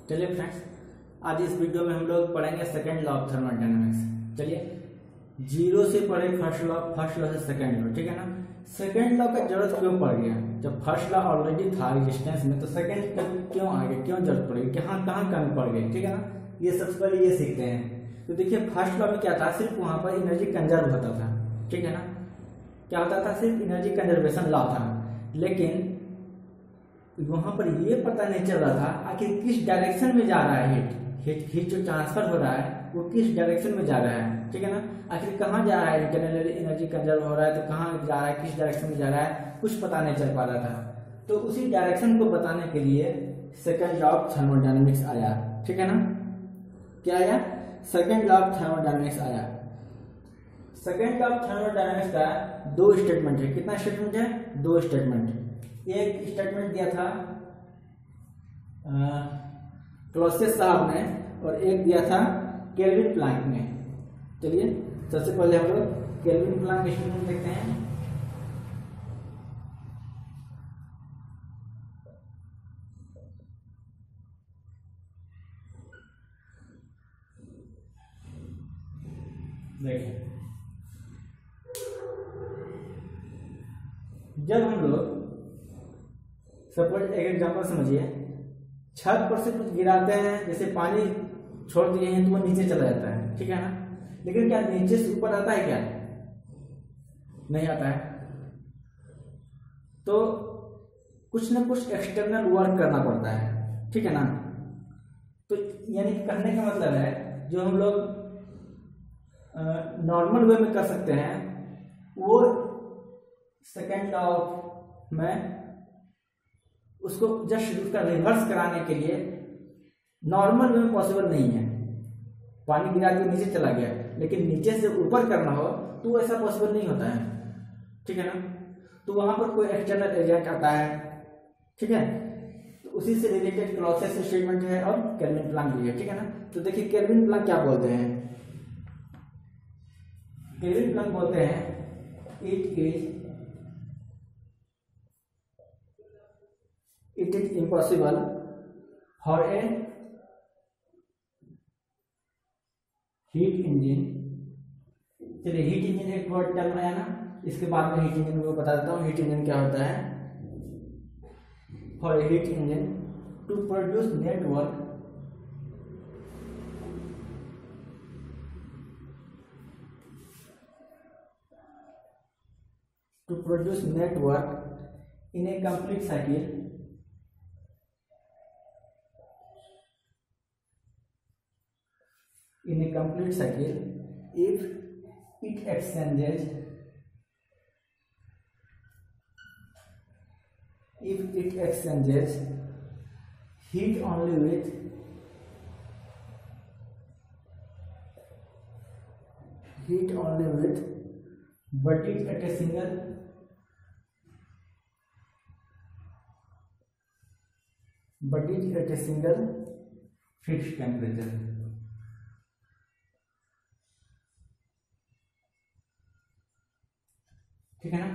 चलिए फ्रेंड्स, आज इस वीडियो में हम लोग पढ़ेंगे सेकंड लॉ ऑफ थर्मोडायनेमिक्स। चलिए जीरो से पढ़े फर्स्ट लॉ से सेकंड लॉ, ठीक है ना। सेकंड लॉ का जरूरत क्यों पड़ गया? जब फर्स्ट लॉ ऑलरेडी था रेजिस्टेंस में, तो सेकंड क्यों आ गया, क्यों जरूरत पड़ेगी, कहाँ कमी पड़ गई, ठीक है ना। ये सबसे पहले ये सीखते हैं। तो देखिए फर्स्ट लॉ में क्या था, सिर्फ वहां पर एनर्जी कंजर्व होता था, ठीक है ना। क्या होता था, सिर्फ एनर्जी कंजर्वेशन लॉ था। लेकिन वहां पर ये पता नहीं चल रहा था आखिर किस डायरेक्शन में जा रहा है हीट जो ट्रांसफर हो रहा है वो किस डायरेक्शन में जा रहा है, ठीक है ना। आखिर कहाँ जा रहा है, इंटरनल एनर्जी कंजर्व हो रहा है तो कहाँ जा रहा है, किस डायरेक्शन में जा रहा है, कुछ पता नहीं चल पा रहा था। तो उसी डायरेक्शन को बताने के लिए सेकंड लॉ ऑफ थर्मोडायनेमिक्स आया, ठीक है ना। क्या आया? सेकंड लॉ ऑफ थर्मोडायनेमिक्स आया। सेकंड लॉ ऑफ थर्मोडायनेमिक्स का दो स्टेटमेंट है। कितना स्टेटमेंट है? दो स्टेटमेंट। एक स्टेटमेंट दिया था क्लॉसियस साहब ने और एक दिया था केल्विन प्लैंक ने। चलिए सबसे पहले हम लोग केल्विन प्लैंक स्टेटमेंट देखते हैं। देखिए जब हम लोग सपोज एक एग्जांपल समझिए, छत पर से कुछ गिराते हैं, जैसे पानी छोड़ दिए हैं तो वो नीचे चला जाता है, ठीक है ना। लेकिन क्या नीचे से ऊपर आता है? क्या नहीं आता है। तो कुछ ना कुछ एक्सटर्नल वर्क करना पड़ता है, ठीक है ना। तो यानी कहने का मतलब है जो हम लोग नॉर्मल वे में कर सकते हैं वो सेकेंड लॉ में उसको जस्ट उसका रिवर्स कराने के लिए नॉर्मल वे में पॉसिबल नहीं है। पानी गिरा के नीचे चला गया, लेकिन नीचे से ऊपर करना हो तो ऐसा पॉसिबल नहीं होता है, ठीक है ना। तो वहां पर कोई एक्सटर्नल एजेंट आता है, ठीक है। तो उसी से रिलेटेड क्लॉसियस स्टेटमेंट है और केल्विन प्लैंक भी है, ठीक है ना। तो देखिए केल्विन प्लैंक क्या बोलते हैं। केल्विन प्लैंक बोलते हैं it is impossible for a heat engine। चलिए हीट इंजन एक वर्ड टर्म आया ना, इसके बाद में हीट इंजन को बता देता हूँ। हीट इंजन क्या होता है? For a heat engine to produce net work in a complete cycle if it exchanges heat only with bodies at a single fixed temperature। ठीक है ना।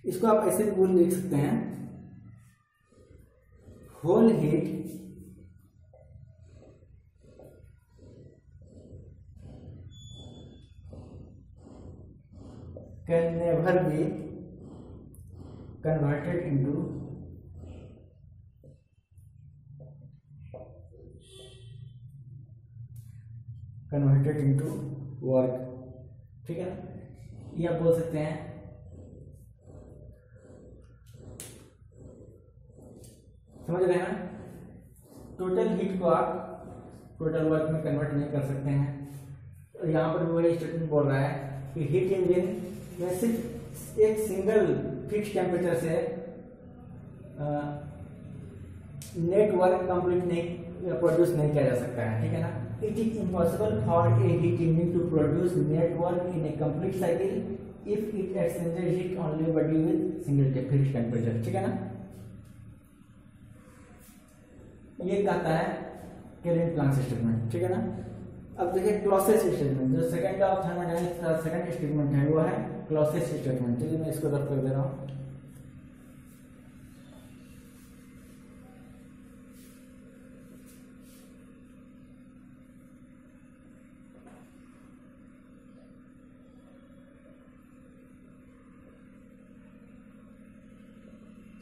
इसको आप ऐसे भी बोल लिख सकते हैं, whole heat can never be converted into work, ठीक है ना। ये आप बोल सकते हैं। समझ रहे हैं? टोटल हीट को आप टोटल वर्क में कन्वर्ट नहीं कर सकते हैं। और यहाँ पर वही स्टेटमेंट बोल रहा है कि हीट इंजन में सिर्फ एक सिंगल फिक्स टेम्परेचर से नेटवर्क कंप्लीट नहीं प्रोड्यूस नहीं किया जा सकता है, ठीक है ना। It is impossible for a heat engine to produce net work in a complete cycle if it exchanges heat only body with single fixed temperature, ठीक है ना। ये कहता है केल्विन प्लैंक स्टेटमेंट, ठीक है ना। अब देखिए क्लॉसियस स्टेटमेंट, जो सेकंड लॉ ऑफ थर्मोडायनेमिक्स का सेकंड स्टेटमेंट है वो है क्लॉसियस स्टेटमेंट। चलिए मैं इसको रफ कर दे रहा हूँ।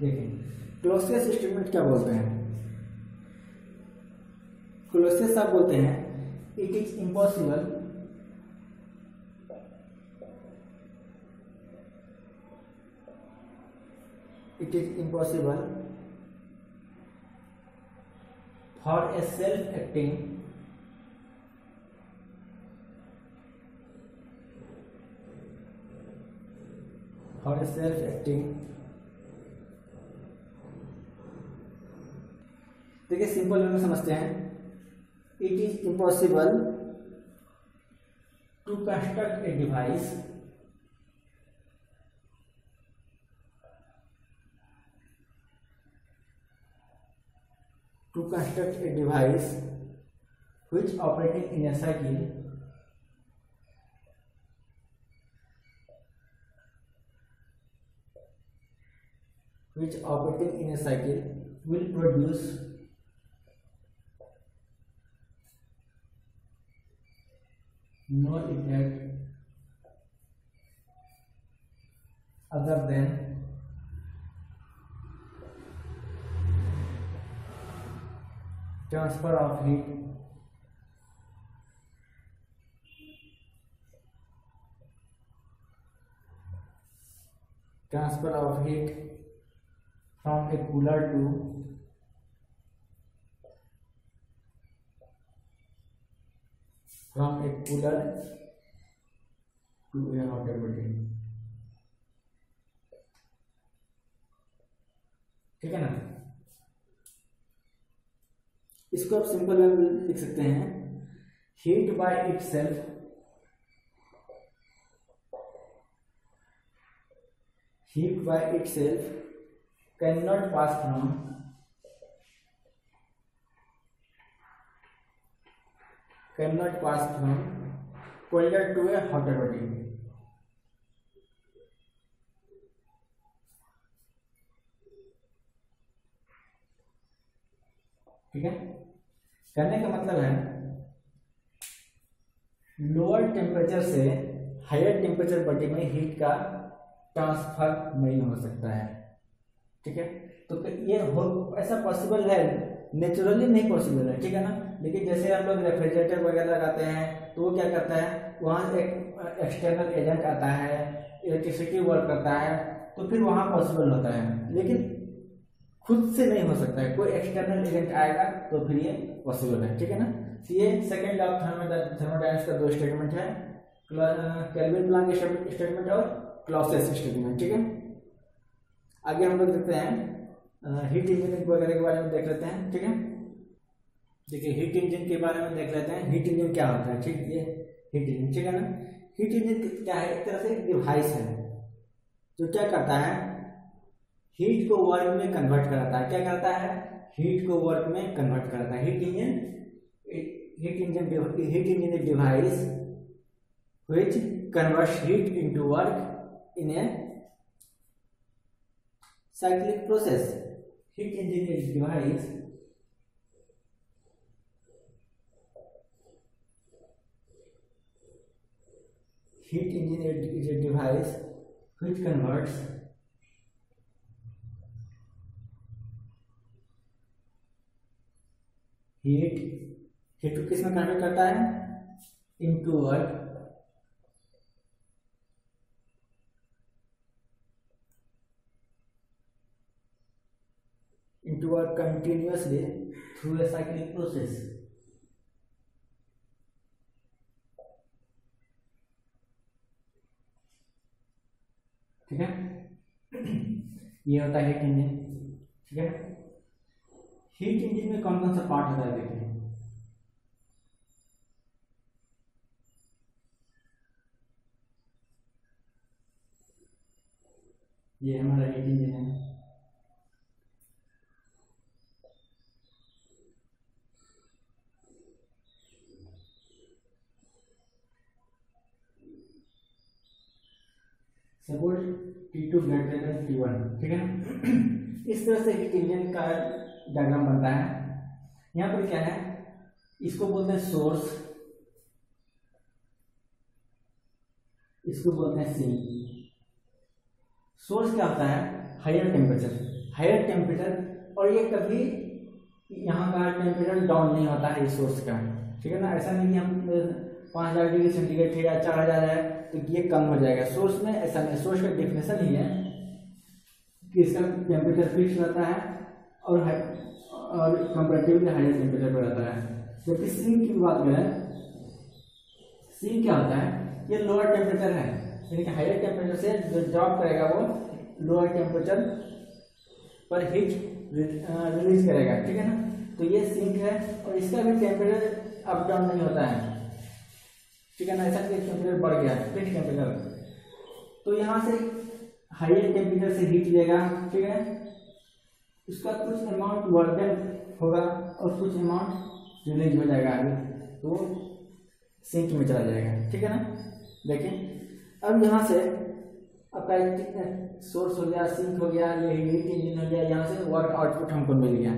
देखिए क्लोसियस स्टेटमेंट क्या बोलते हैं, क्लोसियस साहब बोलते हैं it is impossible for a self-acting देखिए सिंपल वे में समझते हैं, it is impossible to construct a device which operating in a cycle will produce no effect other than transfer of heat from a cooler to a hotter body। ठीक है ना, इसको आप simple way में लिख सकते हैं, heat by itself cannot pass from colder to a hotter body। ठीक है, कहने का मतलब है लोअर टेम्परेचर से हायर टेम्परेचर बॉडी में हीट का ट्रांसफर नहीं हो सकता है। ठीक है, तो ये ऐसा पॉसिबल है, नेचुरली नहीं पॉसिबल है। ठीक है ना, लेकिन जैसे हम लोग रेफ्रिजरेटर वगैरह लगाते हैं तो वो क्या करता है, वहाँ एक एक्सटर्नल एजेंट आता है, इलेक्ट्रिसिटी वर्क करता है, तो फिर वहाँ पॉसिबल होता है, लेकिन खुद से नहीं हो सकता है, कोई एक्सटर्नल एजेंट आएगा तो फिर ये पॉसिबल है। ठीक है ना, तो ये सेकेंड लॉ ऑफ थर्मोडायनामिक्स का दो स्टेटमेंट है, केल्विन प्लैंक स्टेटमेंट और क्लॉसियस स्टेटमेंट। ठीक है, आगे हम लोग देखते हैं हीट इंजन वगैरह के बारे में देख लेते हैं। ठीक है, देखिए हीट इंजन के बारे में देख लेते हैं, हीट इंजन क्या होता है। ठीक, ये हीट इंजन, ठीक है ना, हीट इंजन क्या है, एक तरह से डिवाइस है जो क्या करता है, हीट को वर्क में कन्वर्ट कराता है। क्या करता है, हीट को वर्क में कन्वर्ट कराता है। Heat engine device which converts heat into work in a cyclic process। Heat engine is device which converts heat को किस में कन्वर्ट करता है, into work continuously through a cyclic process। ठीक है, ये होता है हीट इंजन। ठीक है, हीट इंजन में कौन कौन सा पार्ट होता है देखिए, ये हमारा हीट इंजन है। Suppose T2 greater than T1। ठीक है, इस तरह से हीट इंजन का डायग्राम बनता है। यहाँ पर क्या है, इसको बोलते हैं सोर्स, इसको बोलते हैं सिंक। सोर्स क्या होता है, हायर हायर टेम्परेचर, और ये कभी यहाँ का टेम्परेचर डाउन नहीं होता है सोर्स का, ठीक है ना। ऐसा नहीं कि हम 5000 डिग्री सेंटीग्रेड है या 4000 है तो ये कम हो जाएगा। सोर्स में ऐसा नहीं, सोर्स का डेफिनेशन ही है कि इसका टेम्परेचर फिक्स रहता है और कंपेरेटिवली हायर टेम्परेचर पर रहता है। जबकि सिंक की बात करें, सिंक क्या होता है, ये लोअर टेम्परेचर है, यानी कि हायर टेम्परेचर से जो ड्रॉप करेगा वो लोअर टेम्परेचर पर हीट रिलीज करेगा, ठीक है ना। तो ये सिंक है और इसका भी टेम्परेचर अप डाउन नहीं होता है, ठीक है ना। ऐसा कि टेम्परेचर बढ़ गया है, फिक्स टेम्परेचर, तो यहाँ से हायर टेम्परेचर से हीट लेगा, ठीक है। उसका कुछ अमाउंट वर्क होगा और कुछ अमाउंट रिलीज हो जाएगा आगे, तो सिंक में चला जाएगा, ठीक है ना। देखिए अब यहाँ से आपका सोर्स हो गया, सिंक हो गया, ये हीट इंजन हो गया, यहाँ से वर्क आउटपुट हमको मिल गया।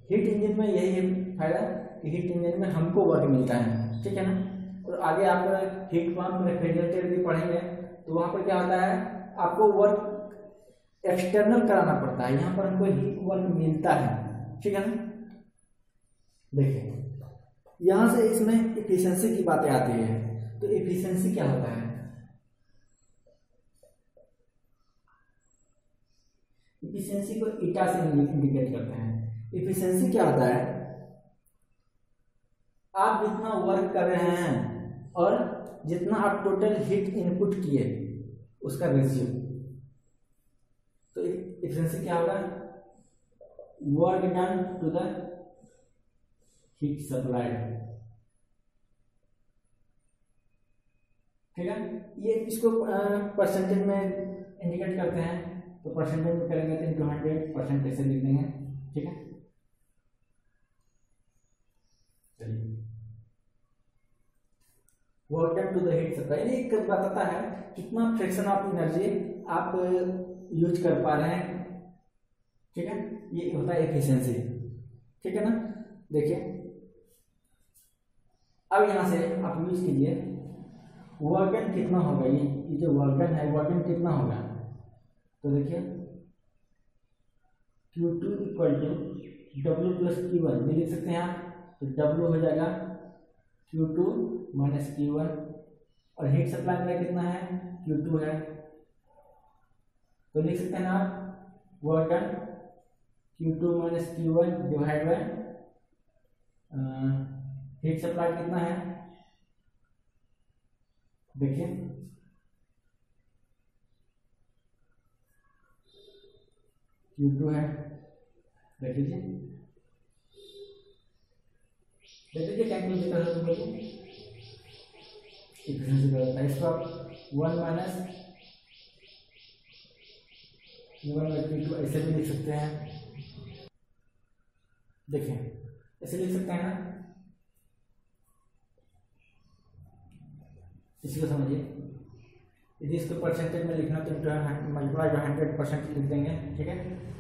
हीट इंजन में यही है फायदा कि हीट इंजन में हमको वर्क मिलता है, ठीक है ना। और आगे आप हीट पंप रेफ्रिजरेटर भी पढ़ेंगे तो वहाँ पर क्या होता है, आपको वर्क एक्सटर्नल कराना पड़ता है, यहाँ पर हमको हीट वर्क मिलता है, ठीक है ना। देखिए यहाँ से इसमें एफिशिएंसी की बातें आती है, तो एफिशिएंसी क्या होता है, एफिशिएंसी को ईटा से इंडिकेट करते हैं। एफिशिएंसी क्या होता है, आप जितना वर्क कर रहे हैं और जितना आप टोटल हीट इनपुट किए उसका रेशियो। तो एफिशिएंसी क्या होगा, work done to the heat supplied, ठीक है। ये इसको परसेंटेज में इंडिकेट करते हैं, तो परसेंटेज में करेंगे तो इंटू 100% ऐसे लिख देंगे, ठीक है। चलिए work done to the heat supply, ये बताता है कितना फ्रैक्शन ऑफ एनर्जी आप यूज कर पा रहे हैं, ठीक है। ये होता है एफिशिएंसी, ठीक है ना। देखिए अब यहाँ से आप यूज कीजिए, वर्क डन कितना होगा, ये जो वर्क डन है वर्क डन कितना होगा, तो देखिए Q2 equal to W plus Q1 भी लिख सकते हैं आप, तो W हो जाएगा Q2 माइनस Q1, और हीट सप्लाई मेरा कितना है, Q2 है, तो लिख सकते हैं आप work done Q2 minus Q1 divide by heat supply कितना है, देखिए Q2 है, देख लीजिए कैलकुलेट कर लो, इक्वेशन करता है इसको आप 1 माइनस Q2 ऐसे भी लिख सकते हैं, देखिए ऐसे लिख सकते हैं ना, इसको समझिए। यदि इसको परसेंटेज में लिखना तो मल्टीप्लाई बाय 100% लिख देंगे, ठीक है।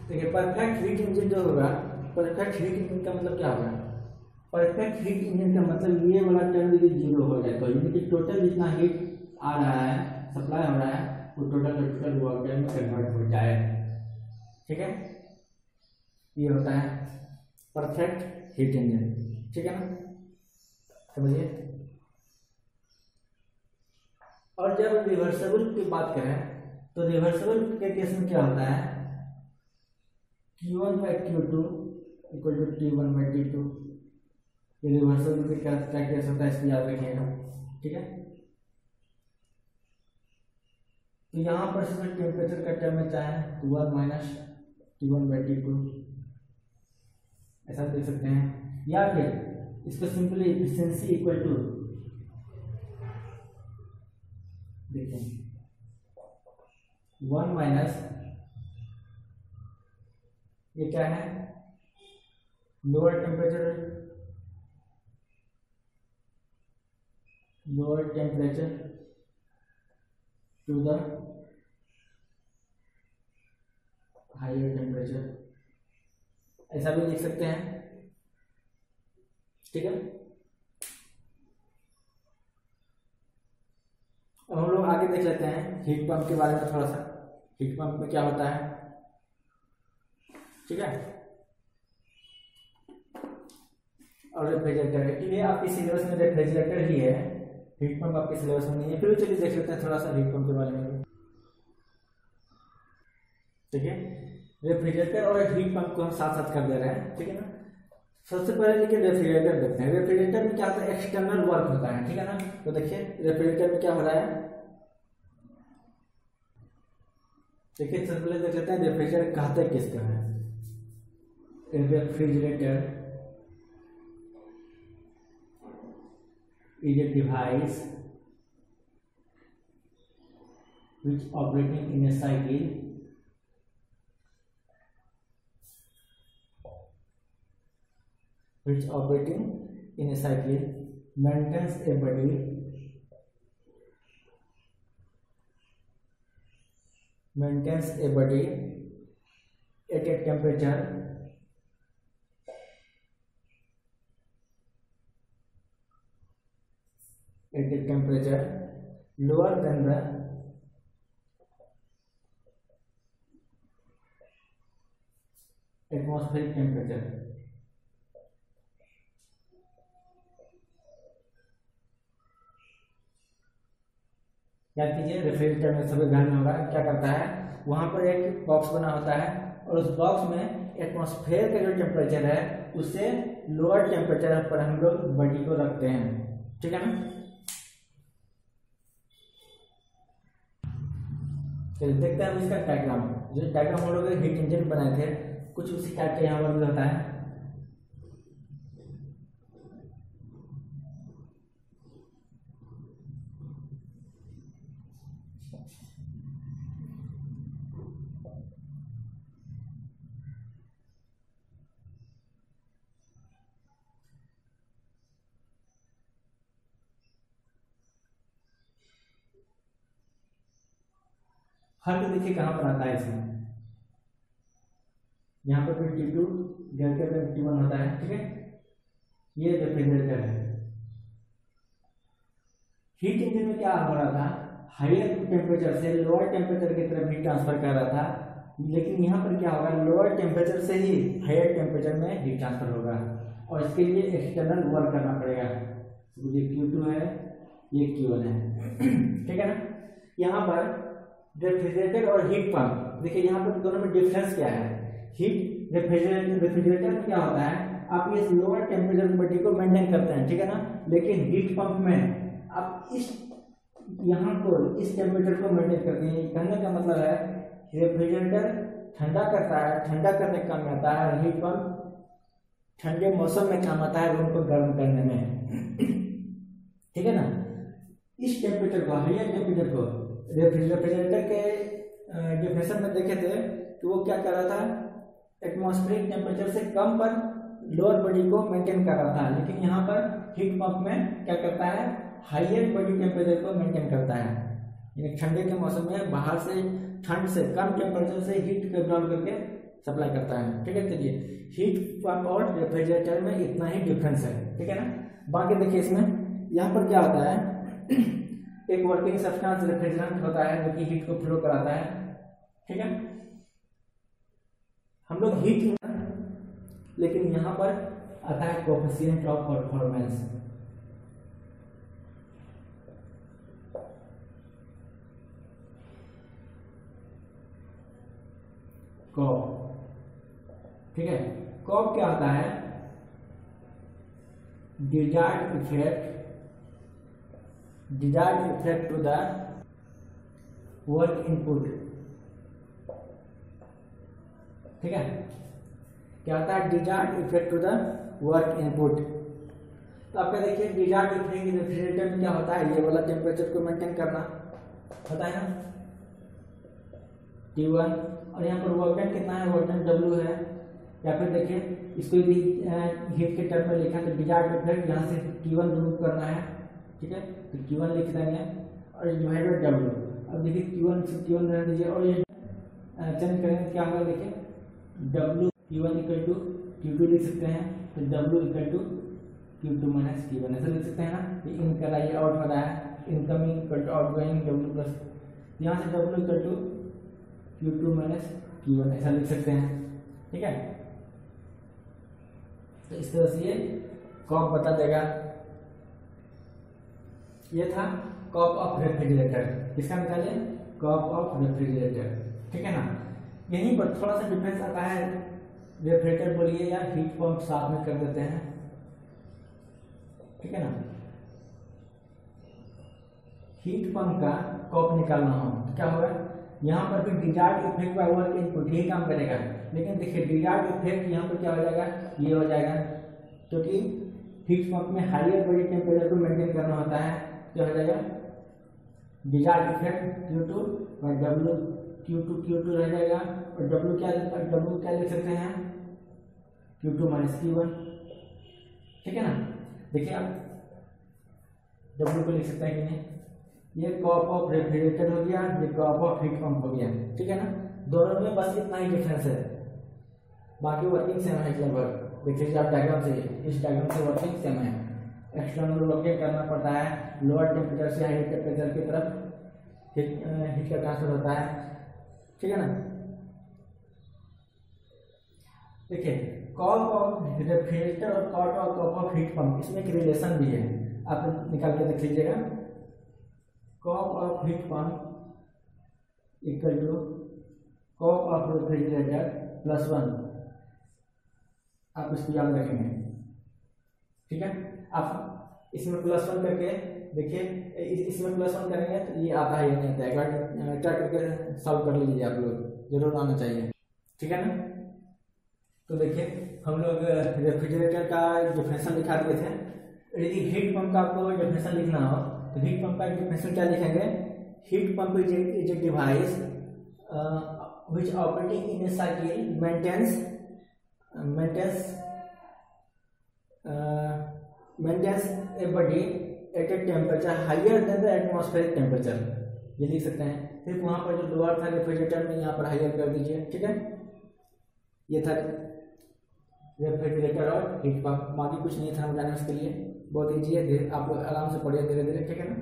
देखिए परफेक्ट हीट इंजन जो होगा, परफेक्ट हीट इंजन का मतलब क्या होगा, परफेक्ट हीट इंजन का मतलब ये वाला टर्म यदि 0 हो जाए तो यानी कि टोटल जितना हीट आ रहा है, सप्लाई हो रहा है, वो टोटल वर्क डन में कन्वर्ट हो जाए, ठीक है। ये होता है परफेक्ट हीट इंजन, ठीक है ना, समझिए। और जब रिवर्सिबल की बात करें तो रिवर्सिबल के केस में क्या होता है, Q1 by Q2 equal to T1 by T2, ये रिवर्सिबल के क्या केस होता है, इसको याद रखिएगा, ठीक है। तो यहाँ पर सिर्फ टेम्परेचर का टर्म में चाहे तो 1 माइनस T1 बाई T2 ऐसा देख सकते हैं, या फिर इसको सिंपली एफिशिएंसी इक्वल टू, देखिए 1 माइनस ये क्या है, lower temperature to the higher temperature, ऐसा भी लिख सकते हैं, ठीक है। अब हम लोग आगे देख लेते हैं हीट पंप के बारे में थोड़ा सा। हीट पंप में क्या होता है, ठीक है। और रेफ्रिजरेटर, ये आपके सिलेबस में रेफ्रिजरेटर ही है, हीट पंप आपके सिलेबस में नहीं है। फिर चलिए देख लेते हैं थोड़ा सा हीट पंप के बारे में। ठीक है, रेफ्रिजरेटर और हीट पंप को हम साथ साथ कर दे रहे हैं, ठीक है ना। सबसे पहले देखिए रेफ्रिजरेटर देखते हैं। रेफ्रिजरेटर में क्या होता है, एक्सटर्नल वर्क होता है, ठीक है ना। तो देखिए रेफ्रिजरेटर में क्या हो रहा है, देखिए सबसे पहले देख लेते हैं रेफ्रिजरेटर कहते किसको है। Refrigerator is a device which operating in a cycle maintains a body at a temperature lower than the atmospheric temperature. याद कीजिए रेफ्रिजरेटर में सभी घर में होगा, क्या करता है, वहां पर एक बॉक्स बना होता है और उस बॉक्स में एटमॉस्फेयर का जो टेम्परेचर है उससे लोअर टेम्परेचर पर हम लोग बॉडी को रखते हैं, ठीक है ना। चलिए देखते हैं इसका डायग्राम। जो डायग्राम हम लोग हीट इंजन बनाए थे, कुछ उसी टाइप का यहाँ पर भी होता है। फर्क देखिए कहाँ पर आता है इसमें, यहाँ पर T2 डेल्टा पे T1 होता है, ठीक है। ये रेफ्रिजरेटर है। हीट इंजन में क्या हो रहा था, हायर टेम्परेचर से लोअर टेम्परेचर की तरफ हीट ट्रांसफर कर रहा था, लेकिन यहाँ पर क्या होगा, लोअर टेम्परेचर से ही हायर टेम्परेचर में हीट ट्रांसफर होगा और इसके लिए एक्सटर्नल वर्क करना पड़ेगा। ये Q2 है, ये Q1 है, ठीक है ना। यहाँ पर रेफ्रिजरेटर और हीट पंप, देखिए यहाँ पर दोनों में डिफरेंस क्या है। हीट रेफ्रिजरेटर में क्या होता है, आप इस लोअर टेम्परेचर बॉडी को मेंटेन करते हैं, ठीक है ना। लेकिन हीट पंप में आप इस यहाँ को इस टेम्परेचर को मेंटेन करते हैं। कहने का मतलब है रेफ्रिजरेटर ठंडा करता है, ठंडा करने का काम आता है, और हीट पंप ठंडे मौसम में काम आता है रूम को गर्म करने में, ठीक है ना। इस टेम्परेचर को, हायर टेम्परेचर को रेफ्रिजरेटर के डेफिनेशन में देखे थे कि वो क्या कर रहा था, एटमॉस्फेरिक टेम्परेचर से कम पर लोअर बॉडी को मेंटेन कर रहा था। लेकिन यहाँ पर हीट पंप में क्या करता है, हायर बॉडी टेम्परेचर को मेंटेन करता है। यानी ठंडे के मौसम में बाहर से ठंड से कम टेम्परेचर से हीट को ब्राउन करके सप्लाई करता है, ठीक है। चलिए हीट पंप और रेफ्रिजरेटर में इतना ही डिफरेंस है, ठीक है ना। बाकी देखिए इसमें यहाँ पर क्या होता है, एक वर्किंग सब्सटेंस रेफ्रिजरेंट होता है जो कि हीट को फ्लो कराता है, ठीक है। हम लोग हीट, लेकिन यहाँ पर आता है कोएफिशिएंट ऑफ परफॉर्मेंस। कॉप, ठीक है। कॉप क्या होता है, desired effect to the work input, ठीक है। क्या होता है, desired effect to the work input. तो आपका देखिए डिजायर्ड इफेक्ट रेफ्रिजरेटर में क्या होता है, ये वाला टेम्परेचर को मेंटेन करना होता है ना, T1, और यहाँ पर वोल्टेज कितना है, वोल्टेज W है। या फिर देखिए इसको भी हीट के टर्म में लिखा है, तो डिजायर्ड इफेक्ट यहाँ से T1 रिमूव करना है, ठीक है। तो Q1 लिख देंगे और डिवाइडेड W। अब देखिए Q1 से Q1 रहने दीजिए और ये चेंज करेंगे, क्या होगा देखिए, W Q1 equal to Q2 लिख सकते हैं, तो W equal to Q2 minus Q1 ऐसा लिख सकते हैं ना। ये इन करा, ये आउट हो रहा है, incoming equal to outgoing W plus, यहाँ से W equal to Q2 minus Q1 ऐसा लिख सकते हैं, ठीक है। तो इस तरह से ये कॉप बता देगा। ये था कॉप ऑफ रेफ्रिजरेटर, किसका निकाले, कॉप ऑफ रेफ्रिजरेटर, ठीक है ना। यहीं पर थोड़ा सा डिफरेंस आता है, रेफ्रिजरेटर बोलिए या हीट पंप साथ में कर देते हैं, ठीक है ना। हीट पंप का कॉप निकालना हो तो क्या होगा, यहाँ पर भी डिजार्ड इफेक्ट बाय वर्क इनपुट यही काम करेगा, लेकिन देखिए डिजार्ड इफेक्ट यहाँ पर क्या हो जाएगा, ये हो जाएगा, क्योंकि हीट पंप में हायर बॉडी टेम्परेचर को मेंटेन करना होता है, क्या हो जाएगा, डिजार्ड इफेक्ट Q2 और W Q2 रह जाएगा, और W क्या लिख सकते हैं, Q2 माइनस Q1, ठीक है ना। देखिए आप W को लिख सकते हैं कि नहीं, ये कॉप ऑफ रेफ्रिजरेटर हो गया, ये कॉप ऑफ हीट पंप हो गया, ठीक है ना। दोनों में बस इतना ही डिफरेंस है, बाकी वर्किंग सेम है लगभग। देखिए आप डायग्राम से, इस डायग्राम से वर्किंग सेम है, एक्सटर्नल वर्किंग करना पड़ता है, लोअर टेम्परेचर से हाई टेम्परेचर की तरफ हीट का ट्रांसफर होता है, ठीक है ना। देखिए कॉप ऑफ रेफ्रिजरेटर और कॉप ऑफ हीट पंप, इसमें एक रिलेशन भी है, आप निकाल के देख लीजिएगा। COP of heat pump equal to COP of refrigerator plus 1, आप इसको याद रखेंगे, ठीक है। आप इसमें प्लस 1 करके देखिए, इसमें प्लस 1 करेंगे तो ये आता है, ये नहीं आता है, क्या करके सॉल्व कर लीजिए, आप लोग जरूर आना चाहिए, ठीक है ना। तो देखिए हम लोग रेफ्रिजरेटर का डिफरेंशियल लिखा दिए थे, यदि हीट पंप का आपको डिफरेंशियल लिखना हो तो हीट पंप का डिफरेंशियल क्या लिखेंगे, heat pump is a device which operating in a cycle maintains a body at a temperature higher than the atmospheric temperature, ये लिख सकते हैं। फिर वहाँ पर जो लोअर था रेफ्रिजरेटर में, यहाँ पर हायर कर दीजिए, ठीक है। ये था रेफ्रिजरेटर और हीट पंप, बाकी कुछ नहीं था बताने उसके लिए, बहुत ईजी है, आप लोग आराम से पढ़िए धीरे धीरे, ठीक है ना।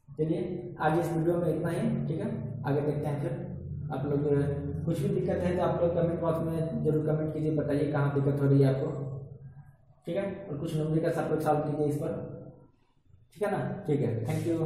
चलिए आज इस वीडियो में इतना ही, ठीक है, आगे देखते हैं। फिर आप लोग कुछ भी दिक्कत है तो आप लोग कमेंट बॉक्स में जरूर कमेंट कीजिए, बताइए कहाँ दिक्कत हो रही है आपको, ठीक है। और कुछ न्यूमेरिकल्स आप लोग सॉल्व कीजिए इस पर, ठीक है ना। ठीक है, थैंक यू।